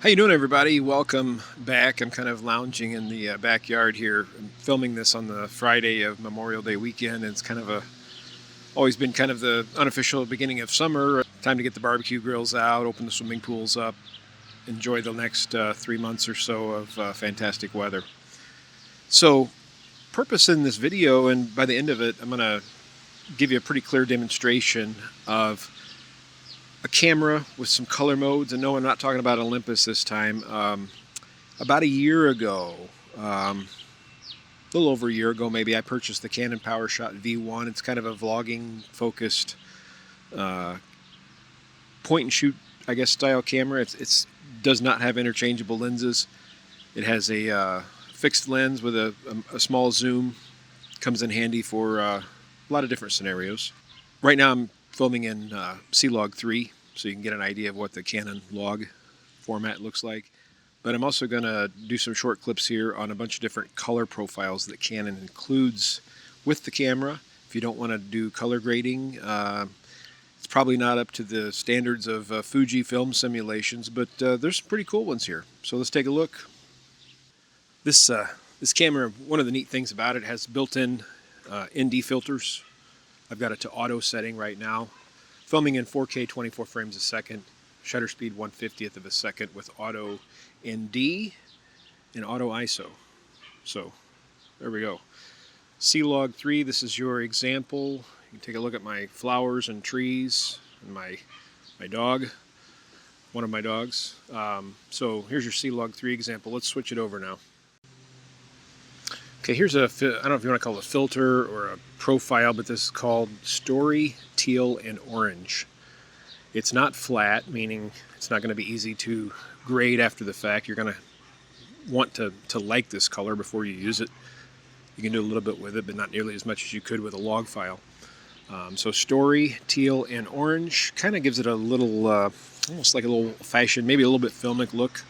How you doing, everybody? Welcome back. I'm kind of lounging in the backyard here. I'm filming this on the Friday of Memorial Day weekend. It's kind of always been kind of the unofficial beginning of summer. Time to get the barbecue grills out, open the swimming pools up, enjoy the next 3 months or so of fantastic weather. So, purpose in this video, and by the end of it, I'm going to give you a pretty clear demonstration of a camera with some color modes. And no, I'm not talking about Olympus this time. About a year ago, a little over a year ago maybe, I purchased the Canon PowerShot V1. It's kind of a vlogging focused point and shoot, I guess, style camera. It does not have interchangeable lenses. It has a fixed lens with a small zoom. Comes in handy for a lot of different scenarios. Right now I'm filming in C-LOG3, so you can get an idea of what the Canon log format looks like. But I'm also going to do some short clips here on a bunch of different color profiles that Canon includes with the camera. If you don't want to do color grading, it's probably not up to the standards of Fuji film simulations, but there's some pretty cool ones here. So let's take a look. This camera, one of the neat things about it, has built-in ND filters. I've got it to auto setting right now. Filming in 4K 24 frames a second, shutter speed 1/50th of a second with auto ND and auto ISO. So there we go. C-LOG3, this is your example. You can take a look at my flowers and trees and my dog, one of my dogs. So here's your C-LOG3 example. Let's switch it over now. Okay, here's I don't know if you want to call it a filter or a profile, but this is called Story, Teal, and Orange. It's not flat, meaning it's not going to be easy to grade after the fact. You're going to want to like this color before you use it. You can do a little bit with it, but not nearly as much as you could with a log file. So Story, Teal, and Orange kind of gives it a little, almost like a little fashion, maybe a little bit filmic look.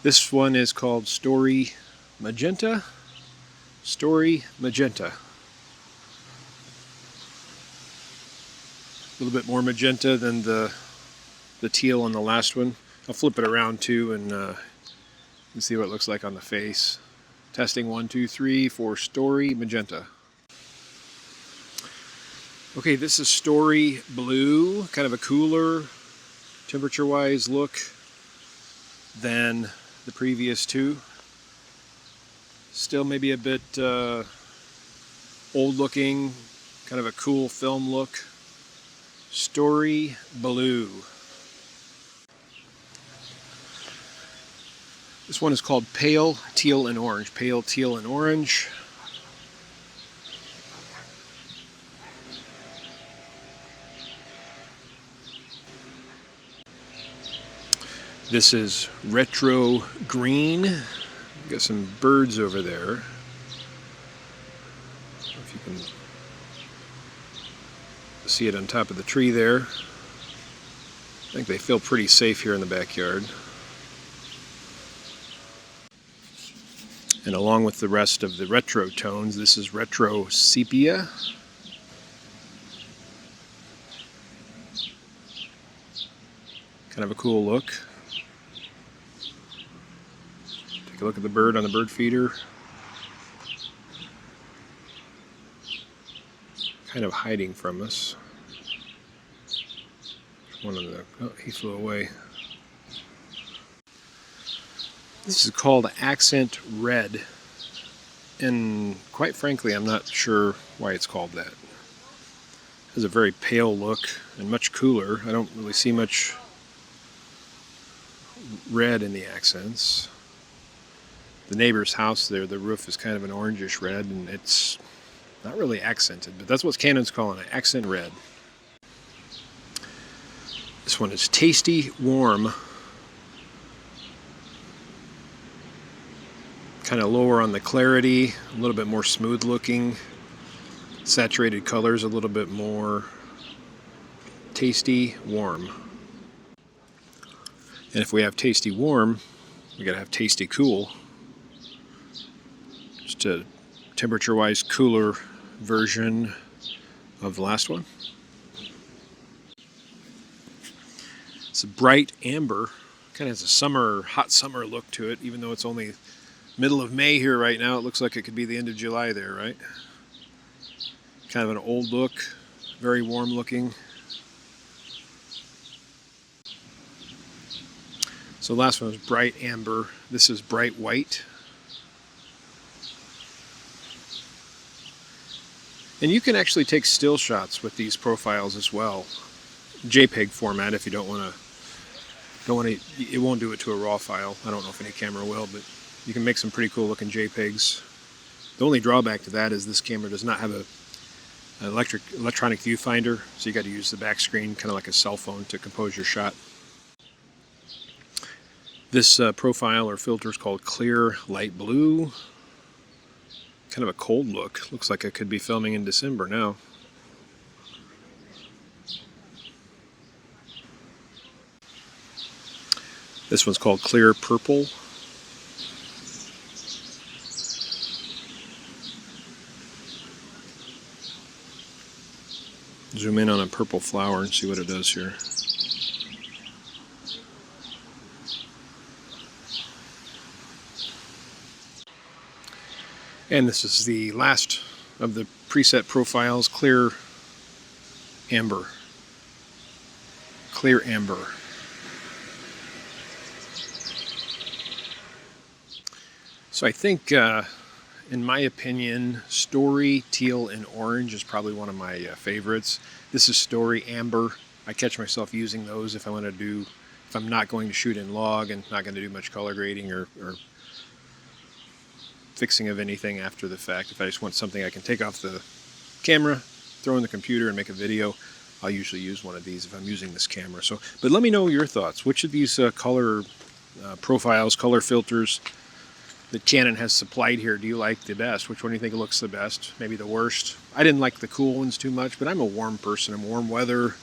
This one is called Story Magenta. Story Magenta. A little bit more magenta than the teal on the last one. I'll flip it around too and see what it looks like on the face. Testing 1, 2, 3 for Story Magenta. Okay, this is Story Blue, kind of a cooler, temperature-wise look than the previous two. Still maybe a bit old looking, kind of a cool film look. Story Blue. This one is called Pale, Teal, and Orange. Pale, Teal, and Orange. This is Retro Green. Got some birds over there. If you can see it on top of the tree there. I think they feel pretty safe here in the backyard. And along with the rest of the retro tones, this is Retro Sepia. Kind of a cool look. Take a look at the bird on the bird feeder. Kind of hiding from us. One of the, oh, he flew away. This is called Accent Red. And quite frankly, I'm not sure why it's called that. It has a very pale look and much cooler. I don't really see much red in the accents. The neighbor's house there, the roof is kind of an orangish red, and it's not really accented, but that's what Canon's calling it, Accent Red. This one is Tasty Warm. Kind of lower on the clarity, a little bit more smooth looking. Saturated colors, a little bit more Tasty Warm. And if we have Tasty Warm, we gotta have Tasty Cool. Just a temperature-wise cooler version of the last one. This It's a bright amber, kind of has a hot summer look to it, even though it's only middle of May here right now. It looks like it could be the end of July there, right? Kind of an old look, very warm looking. So the last one was bright amber. This is bright white. And you can actually take still shots with these profiles as well. JPEG format if you don't want to, it won't do it to a RAW file. I don't know if any camera will, but you can make some pretty cool looking JPEGs. The only drawback to that is this camera does not have an electronic viewfinder, so you got to use the back screen kind of like a cell phone to compose your shot. This profile or filter is called Clear Light Blue. Kind of a cold look. Looks like I could be filming in December now. This one's called Clear Purple. Zoom in on a purple flower and see what it does here. And this is the last of the preset profiles, Clear Amber. Clear Amber. So I think, in my opinion, Story Teal and Orange is probably one of my favorites. This is Story Amber. I catch myself using those if I'm not going to shoot in log and not going to do much color grading or fixing of anything after the fact. If I just want something I can take off the camera, throw in the computer and make a video, I'll usually use one of these if I'm using this camera. But let me know your thoughts. Which of these color profiles, color filters that Canon has supplied here do you like the best? Which one do you think looks the best? Maybe the worst? I didn't like the cool ones too much, but I'm a warm person. I'm warm weather,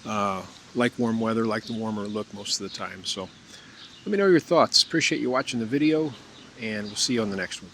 like warm weather, like the warmer look most of the time. So let me know your thoughts. Appreciate you watching the video, and we'll see you on the next one.